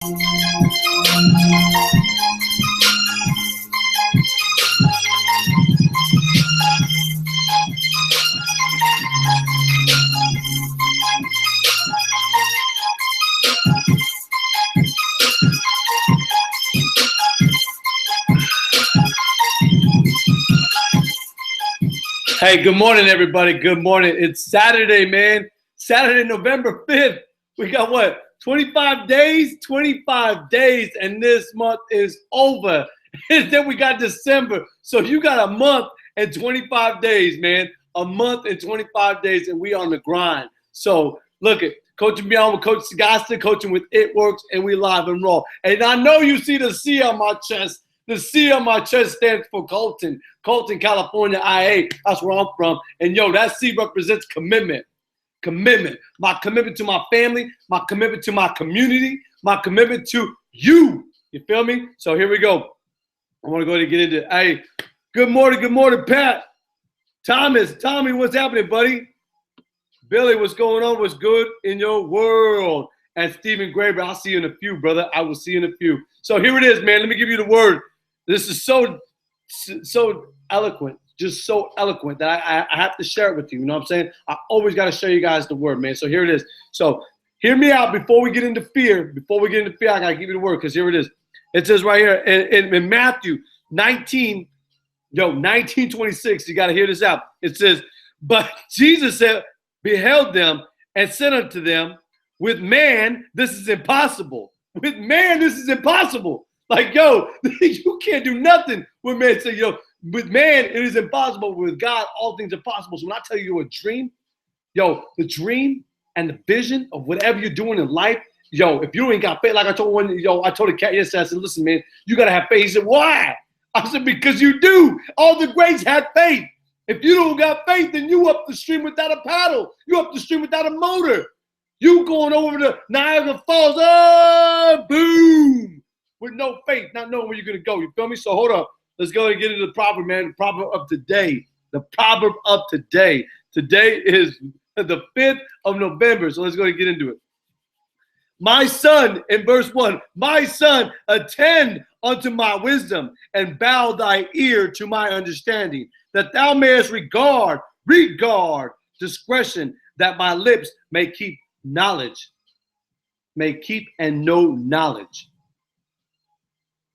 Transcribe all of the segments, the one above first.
Hey, good morning, everybody. Good morning. It's Saturday, man. Saturday, November 5th. We got what? 25 days? 25 days, and this month is over. And then we got December. So you got a month and 25 days, man. A month and 25 days, and we on the grind. So look at Coaching Beyond with Coach Sagasta, coaching with It Works, and we live and raw. And I know you see the C on my chest. The C on my chest stands for Colton, California, IA. That's where I'm from. And yo, that C represents commitment. Commitment. My commitment to my family, my commitment to my community, my commitment to you. You feel me? So here we go. I want to go ahead and get into it. Hey, good morning, Pat. Tommy, what's happening, buddy? Billy, what's going on? What's good in your world? And Stephen Graber, I'll see you in a few, brother. I will see you in a few. So here it is, man. Let me give you the word. This is so eloquent, just so eloquent that I have to share it with you. You know what I'm saying? I always got to show you guys the word, man. So here it is. So hear me out before we get into fear. I got to give you the word because here it is. It says right here in Matthew 19:26. You got to hear this out. It says, but Jesus said, beheld them and said unto them, with man, this is impossible. With man, this is impossible. Like, yo, you can't do nothing with man. Say, yo, with man, it is impossible. With God, all things are possible. So when I tell you a dream, yo, the dream and the vision of whatever you're doing in life, yo, if you ain't got faith, like I told a cat yesterday, I said, listen, man, you got to have faith. He said, why? I said, because you do. All the greats had faith. If you don't got faith, then you up the stream without a paddle. You up the stream without a motor. You going over the Niagara Falls, boom. With no faith, not knowing where you're going to go. You feel me? So hold up. Let's go and get into the proverb, man. The proverb of today. The proverb of today. Today is the 5th of November. So let's go and get into it. My son, in verse 1, my son, attend unto my wisdom and bow thy ear to my understanding, that thou mayest regard discretion, that my lips may keep knowledge, may keep and know knowledge.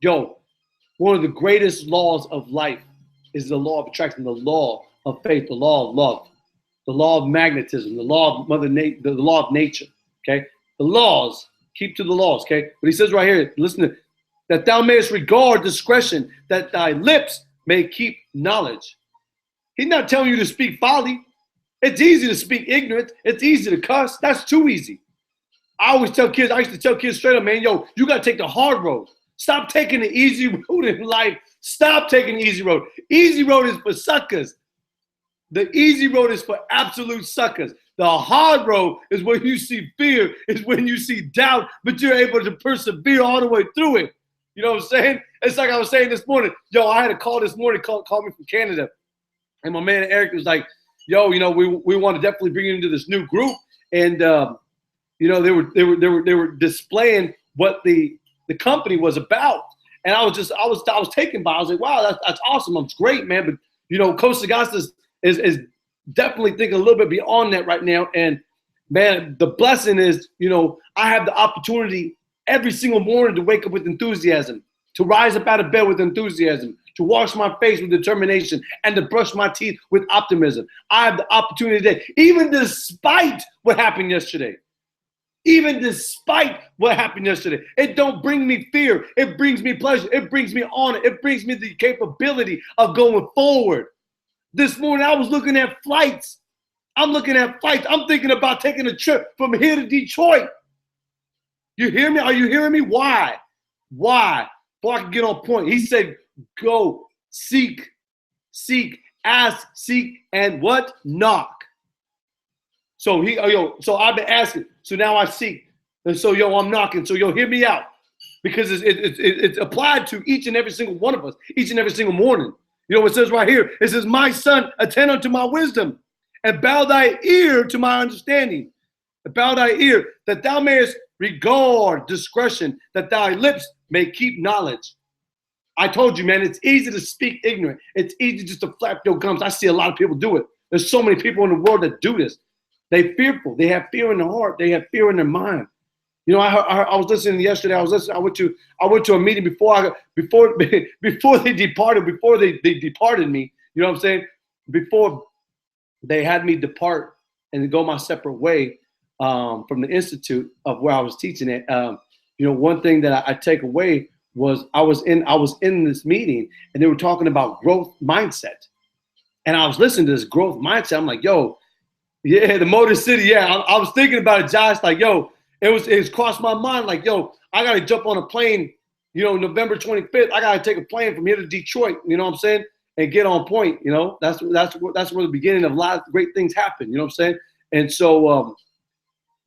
Yo, one of the greatest laws of life is the law of attraction, the law of faith, the law of love, the law of magnetism, the law of the law of nature. Okay, the laws. Keep to the laws. Okay, but he says right here, listen to that thou mayest regard discretion, that thy lips may keep knowledge. He's not telling you to speak folly. It's easy to speak ignorance. It's easy to cuss. That's too easy. I used to tell kids straight up, man, yo, you got to take the hard road. Stop taking the easy road in life. Stop taking the easy road. Easy road is for suckers. The easy road is for absolute suckers. The hard road is when you see fear, is when you see doubt, but you're able to persevere all the way through it. You know what I'm saying? It's like I was saying this morning. Yo, I had a call this morning, called me from Canada. And my man Eric was like, yo, you know, we want to definitely bring you into this new group. And, you know, they were displaying what the company was about. And I was taken by, I was like, wow, that's awesome. It's great, man. But, you know, Coach Sagasta is definitely thinking a little bit beyond that right now. And man, the blessing is, you know, I have the opportunity every single morning to wake up with enthusiasm, to rise up out of bed with enthusiasm, to wash my face with determination, and to brush my teeth with optimism. I have the opportunity today, even despite what happened yesterday. Even despite what happened yesterday, it don't bring me fear. It brings me pleasure. It brings me honor. It brings me the capability of going forward. This morning, I was looking at flights. I'm thinking about taking a trip from here to Detroit. You hear me? Are you hearing me? Why? Before I can get on point, he said, go, seek, ask, seek, and what? Knock. So so I've been asking. So now I seek. And so, I'm knocking. So, hear me out. Because it's applied to each and every single one of us, each and every single morning. You know what it says right here? It says, my son, attend unto my wisdom and bow thy ear to my understanding. And bow thy ear that thou mayest regard discretion, that thy lips may keep knowledge. I told you, man, it's easy to speak ignorant. It's easy just to flap your gums. I see a lot of people do it. There's so many people in the world that do this. They're fearful. They have fear in their heart. They have fear in their mind. You know, I was listening yesterday. I went to a meeting before they departed me. You know what I'm saying? Before they had me depart and go my separate way from the institute of where I was teaching at. You know, one thing that I take away was I was in this meeting and they were talking about growth mindset, and I was listening to this growth mindset. I'm like, yo, yeah, the Motor City. Yeah, I was thinking about it, Josh. Like, yo, it crossed my mind. Like, yo, I got to jump on a plane. You know, November 25th, I got to take a plane from here to Detroit. You know what I'm saying? And get on point. You know, that's where the beginning of a lot of great things happen. You know what I'm saying? And so,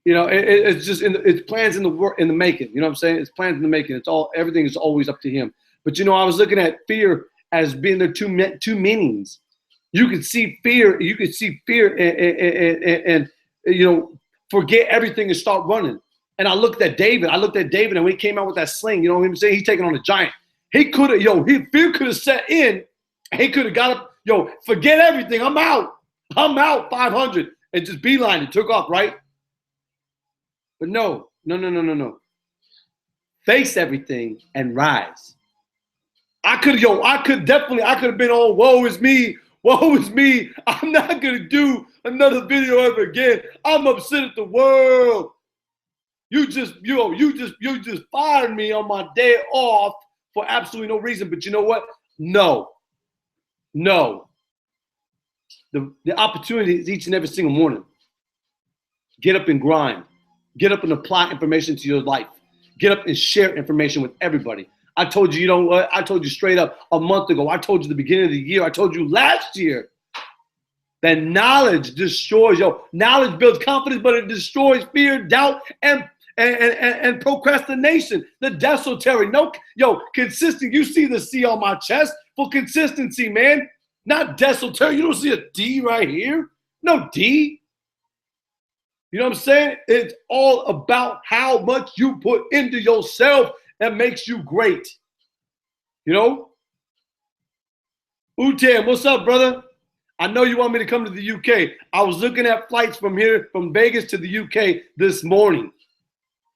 you know, it's just it's plans in the making. You know what I'm saying? It's plans in the making. Everything is always up to him. But you know, I was looking at fear as being there two meanings. You could see fear. You could see fear and you know, forget everything and start running. And I looked at David. And when he came out with that sling, you know what I'm saying? He's taking on a giant. He could have, fear could have set in. He could have got up. Yo, forget everything. I'm out. 500 and just beeline it. Took off, right? But no. Face everything and rise. I could have been all, woe is me. I'm not gonna do another video ever again. I'm upset at the world. You just fired me on my day off for absolutely no reason. But you know what? No. The opportunity is each and every single morning. Get up and grind. Get up and apply information to your life. Get up and share information with everybody. I told you, you know what? I told you straight up a month ago. I told you the beginning of the year. I told you last year that knowledge destroys. Knowledge builds confidence, but it destroys fear, doubt, and procrastination. The desultory. Consistent. You see the C on my chest for consistency, man. Not desultory. You don't see a D right here. No D. You know what I'm saying? It's all about how much you put into yourself that makes you great. You know? Utam, what's up, brother? I know you want me to come to the UK. I was looking at flights from Vegas to the UK this morning.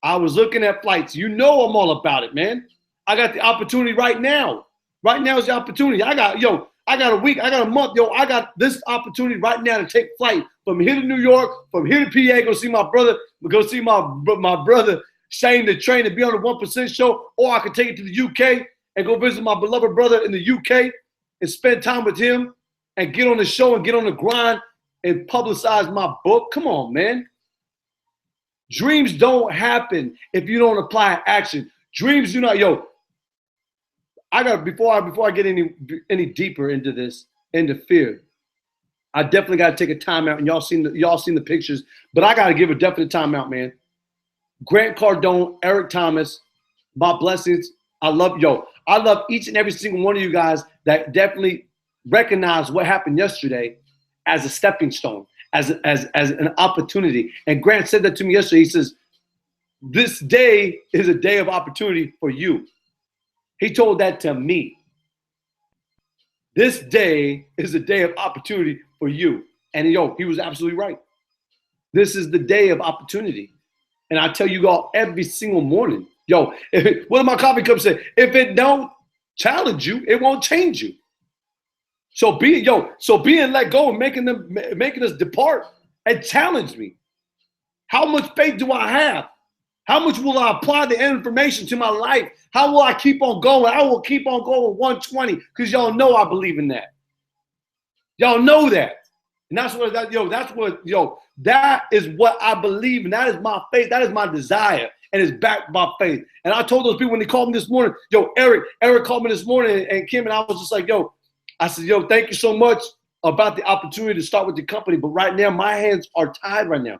I was looking at flights. You know I'm all about it, man. I got the opportunity right now. Right now is the opportunity. I got a week, I got a month. I got this opportunity right now to take flight from here to New York, from here to PA, go see my brother, my brother Shane the Train, and be on the 1% show, or I could take it to the UK and go visit my beloved brother in the UK and spend time with him and get on the show and get on the grind and publicize my book. Come on, man. Dreams don't happen if you don't apply action. Dreams do not, before I get any deeper into this, into fear, I definitely got to take a time out, and y'all seen the pictures, but I got to give a definite time out, man. Grant Cardone, Eric Thomas, my blessings. I love each and every single one of you guys that definitely recognize what happened yesterday as a stepping stone, as an opportunity. And Grant said that to me yesterday. He says, this day is a day of opportunity for you. He told that to me. This day is a day of opportunity for you. And he was absolutely right. This is the day of opportunity. And I tell you all every single morning, one of my coffee cups said, if it don't challenge you, it won't change you. So being let go and making us depart and challenge me. How much faith do I have? How much will I apply the information to my life? How will I keep on going? I will keep on going 120 because y'all know I believe in that. Y'all know that. And that is what I believe, and that is my faith. That is my desire, and it's backed by faith. And I told those people when they called me this morning, Eric called me this morning, and Kim, and I was just like, I said, thank you so much about the opportunity to start with the company. But right now, my hands are tied right now.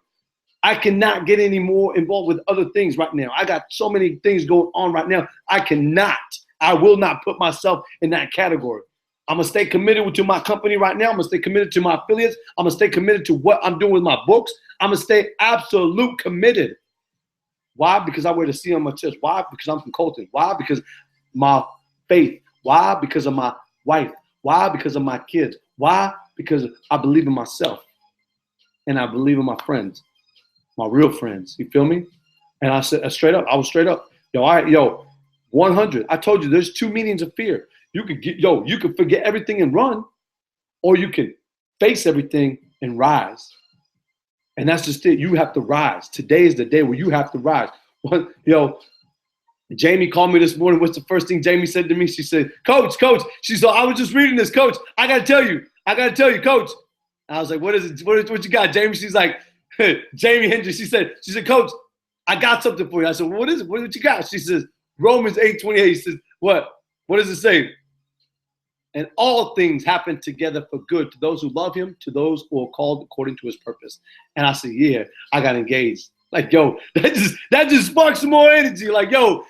I cannot get any more involved with other things right now. I got so many things going on right now. I will not put myself in that category. I'm going to stay committed to my company right now. I'm going to stay committed to my affiliates. I'm going to stay committed to what I'm doing with my books. I'm going to stay absolute committed. Why? Because I wear the C on my chest. Why? Because I'm from Colton. Why? Because my faith. Why? Because of my wife. Why? Because of my kids. Why? Because I believe in myself. And I believe in my friends, my real friends. You feel me? And I said straight up, I was straight up. Yo, 100. I told you there's two meanings of fear. You could forget everything and run, or you can face everything and rise. And that's just it. You have to rise. Today is the day where you have to rise. Jamie called me this morning. What's the first thing Jamie said to me? She said, Coach. She said, I was just reading this, Coach. I got to tell you, Coach. I was like, what is it? What you got, Jamie? She's like, Jamie Hendricks. She said, Coach, I got something for you. I said, well, what is it? What you got? She says, Romans 8:28. She says, what? What does it say? And all things happen together for good to those who love him, to those who are called according to his purpose. And I said, yeah, I got engaged. Like, yo, that just sparks some more energy. Like, you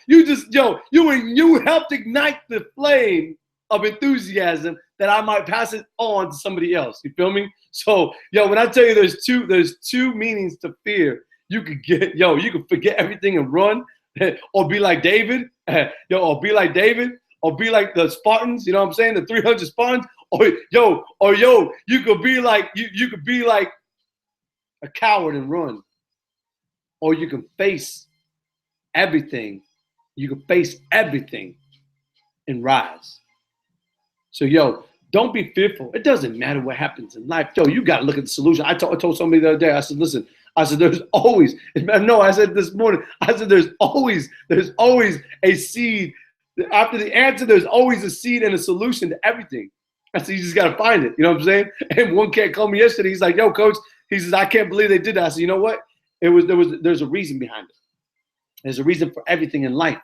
helped ignite the flame of enthusiasm that I might pass it on to somebody else. You feel me? So, when I tell you there's two meanings to fear. You could forget everything and run, or be like David, or be like the Spartans, you know what I'm saying? The 300 Spartans, or you could be like a coward and run. Or you can face everything. You can face everything and rise. So, don't be fearful. It doesn't matter what happens in life. You got to look at the solution. I told somebody the other day, I said, listen, there's always, no, I said this morning, there's always a seed. After the answer, there's always a seed and a solution to everything. I said, you just got to find it. You know what I'm saying? And one cat called me yesterday. He's like, yo, Coach, he says, I can't believe they did that. I said, you know what? There's a reason behind it. There's a reason for everything in life.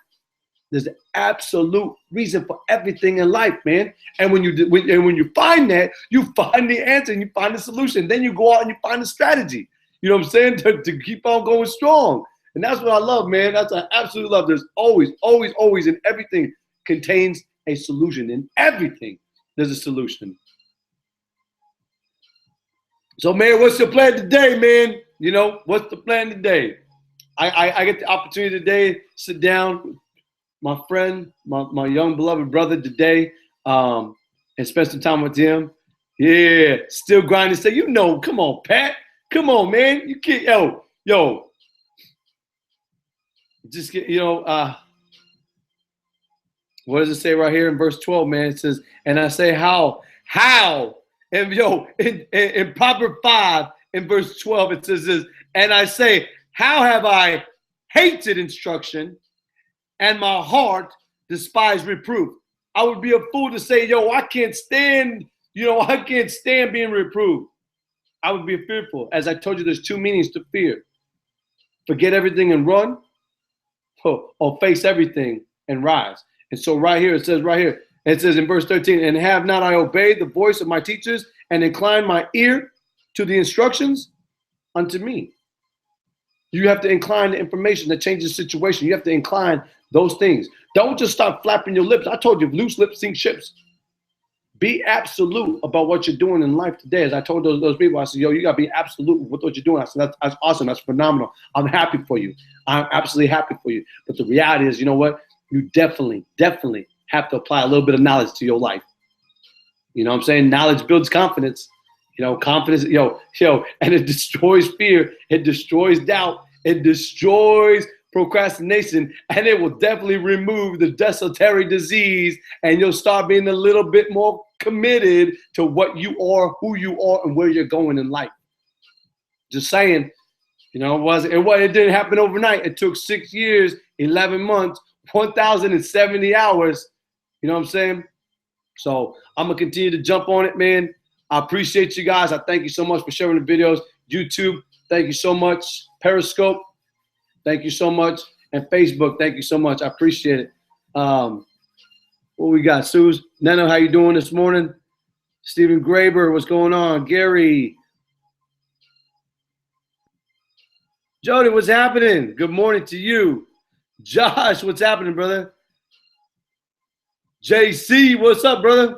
There's an absolute reason for everything in life, man. And when you find that, you find the answer and you find the solution. Then you go out and you find the strategy. You know what I'm saying? To keep on going strong. And that's what I love, man. That's what I absolutely love. There's always in everything contains a solution. In everything, there's a solution. So, man, what's your plan today, man? What's the plan today? I get the opportunity today to sit down with my friend, my young beloved brother today, and spend some time with him. Yeah, still grinding. Say, come on, Pat. Come on, man. You can't, yo. Just get, what does it say right here in verse 12, man? It says, and I say, how? And in Proverbs 5, in verse 12, it says this, and I say, how have I hated instruction and my heart despised reproof? I would be a fool to say, I can't stand being reproved. I would be fearful. As I told you, there's two meanings to fear. Forget everything and run, or face everything and rise. And so it says in verse 13, and have not I obeyed the voice of my teachers and inclined my ear to the instructions unto me. You have to incline the information that changes the situation. You have to incline those things. Don't just start flapping your lips. I told you, loose lips sink ships. Be absolute about what you're doing in life today. As I told those people, I said, you got to be absolute with what you're doing. I said, that's awesome. That's phenomenal. I'm happy for you. I'm absolutely happy for you. But the reality is, you know what? You definitely have to apply a little bit of knowledge to your life. You know what I'm saying? Knowledge builds confidence. Confidence, and it destroys fear. It destroys doubt. It destroys procrastination, and it will definitely remove the dysentery disease, and you'll start being a little bit more committed to what you are, who you are, and where you're going in life. Just saying, it didn't happen overnight. It took 6 years, 11 months, 1,070 hours. You know what I'm saying? So I'm going to continue to jump on it, man. I appreciate you guys. I thank you so much for sharing the videos. YouTube, thank you so much. Periscope, thank you so much. And Facebook, thank you so much. I appreciate it. What we got? Suze, Nano, how you doing this morning? Stephen Graber, what's going on? Gary. Jody, what's happening? Good morning to you. Josh, what's happening, brother? JC, what's up, brother?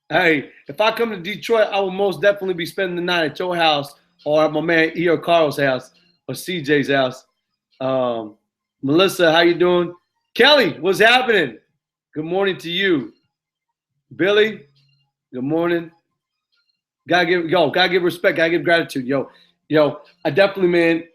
Hey, if I come to Detroit, I will most definitely be spending the night at your house or at my man E.O. Carl's house or CJ's house. Melissa, how you doing? Kelly, what's happening? Good morning to you. Billy, good morning. Gotta give respect, gotta give gratitude. Yo, I definitely,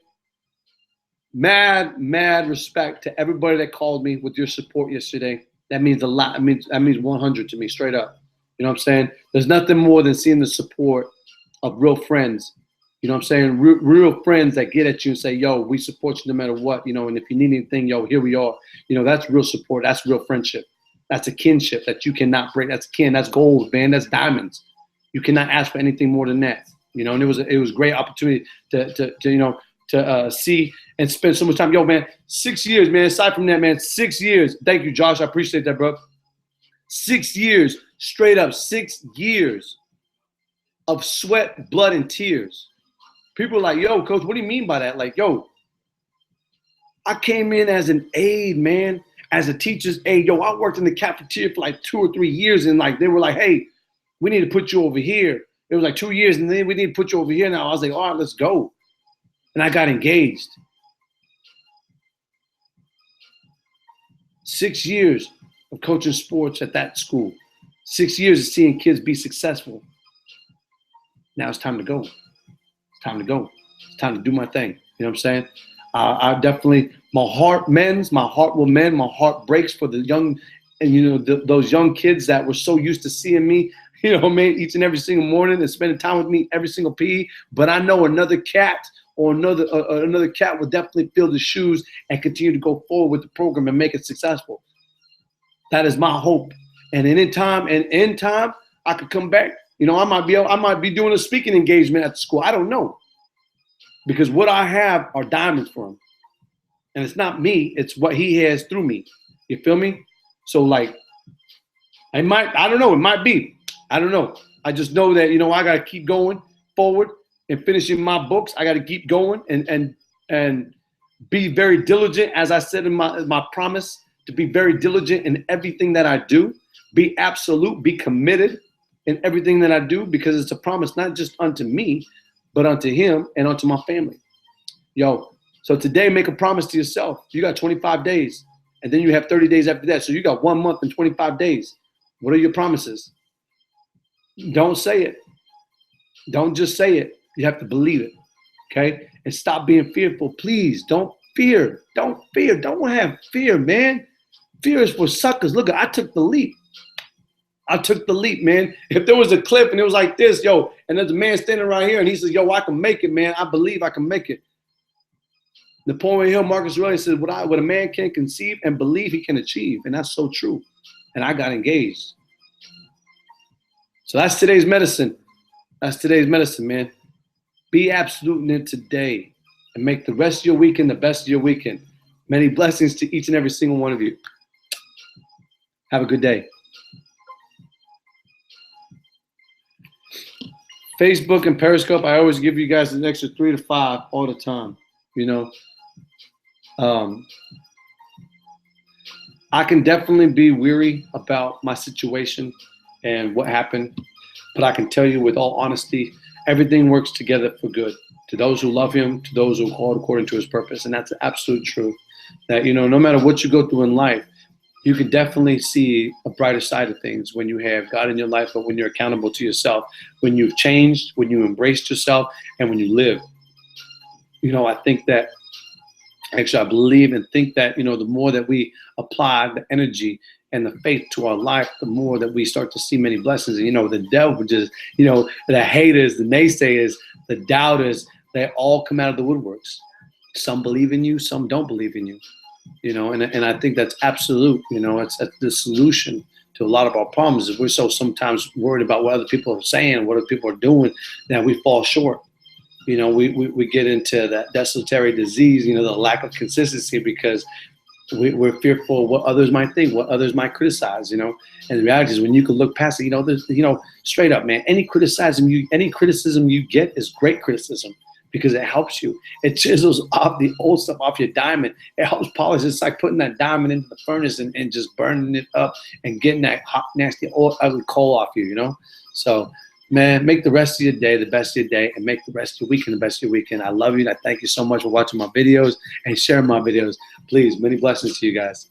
man, mad respect to everybody that called me with your support yesterday. That means a lot. That means 100 to me, straight up. You know what I'm saying? There's nothing more than seeing the support of real friends. You know what I'm saying? Real friends that get at you and say, yo, we support you no matter what, you know, and if you need anything, yo, here we are. You know, that's real support. That's real friendship. That's a kinship that you cannot break. That's kin. That's gold, man. That's diamonds. You cannot ask for anything more than that. You know, and it was a great opportunity to see and spend so much time. Yo, man, 6 years, man. Aside from that, man, 6 years. Thank you, Josh. I appreciate that, bro. 6 years, straight up 6 years of sweat, blood, and tears. People are like, yo, coach, what do you mean by that? Like, yo, I came in as an aide, man, as a teacher's aide. Yo, I worked in the cafeteria for like 2 or 3 years, and like they were like, hey, we need to put you over here. It was like 2 years, and then we need to put you over here now. I was like, all right, let's go. And I got engaged. 6 years of coaching sports at that school. 6 years of seeing kids be successful. Now it's time to go. It's time to go. It's time to do my thing. You know what I'm saying? I definitely, my heart mends, my heart will mend, my heart breaks for the young, and you know, those young kids that were so used to seeing me, you know, man, each and every single morning and spending time with me every single PE. But I know another cat or another cat will definitely fill the shoes and continue to go forward with the program and make it successful. That is my hope. And in time, I could come back. You know, I might be doing a speaking engagement at the school. I don't know. Because what I have are diamonds for him. And it's not me, it's what he has through me. You feel me? So like, I don't know, it might be. I don't know. I just know that, you know, I gotta keep going forward and finishing my books. I gotta keep going and be very diligent, as I said in my promise, to be very diligent in everything that I do. Be absolute, be committed in everything that I do, because it's a promise not just unto me, but unto him and unto my family. Yo, so today make a promise to yourself. You got 25 days, and then you have 30 days after that. So you got 1 month and 25 days. What are your promises? Don't say it. Don't just say it. You have to believe it, okay? And stop being fearful. Please, don't fear. Don't fear. Don't have fear, man. Fear is for suckers. Look, I took the leap. I took the leap, man. If there was a cliff and it was like this, yo, and there's a man standing right here and he says, yo, I can make it, man. I believe I can make it. Napoleon Hill, Marcus Aurelius said, what a man can conceive and believe he can achieve. And that's so true. And I got engaged. So that's today's medicine. That's today's medicine, man. Be absolute in it today and make the rest of your weekend the best of your weekend. Many blessings to each and every single one of you. Have a good day. Facebook and Periscope, I always give you guys an extra 3 to 5 all the time. You know, I can definitely be weary about my situation and what happened, but I can tell you with all honesty, everything works together for good. To those who love him, to those who are called according to his purpose. And that's the absolute truth. That, you know, no matter what you go through in life, you can definitely see a brighter side of things when you have God in your life, but when you're accountable to yourself, when you've changed, when you embraced yourself, and when you live. You know, I think that, actually, I believe and think that, you know, the more that we apply the energy and the faith to our life, the more that we start to see many blessings. And, you know, the devil just, you know, the haters, the naysayers, the doubters, they all come out of the woodworks. Some believe in you, some don't believe in you. You know, and I think that's absolute. You know, it's the solution to a lot of our problems is we're so sometimes worried about what other people are saying, what other people are doing, that we fall short. You know, we get into that desultory disease, you know, the lack of consistency, because we're fearful of what others might think, what others might criticize, you know. And the reality is when you can look past it, you know, there's, you know, straight up, man, any criticism you get is great criticism. Because it helps you. It chisels off the old stuff off your diamond. It helps polish. It's like putting that diamond into the furnace and just burning it up and getting that hot, nasty, old, ugly coal off you, you know? So Man, make the rest of your day the best of your day, and make the rest of your weekend the best of your weekend. I love you, and I thank you so much for watching my videos and sharing my videos. Please, many blessings to you guys.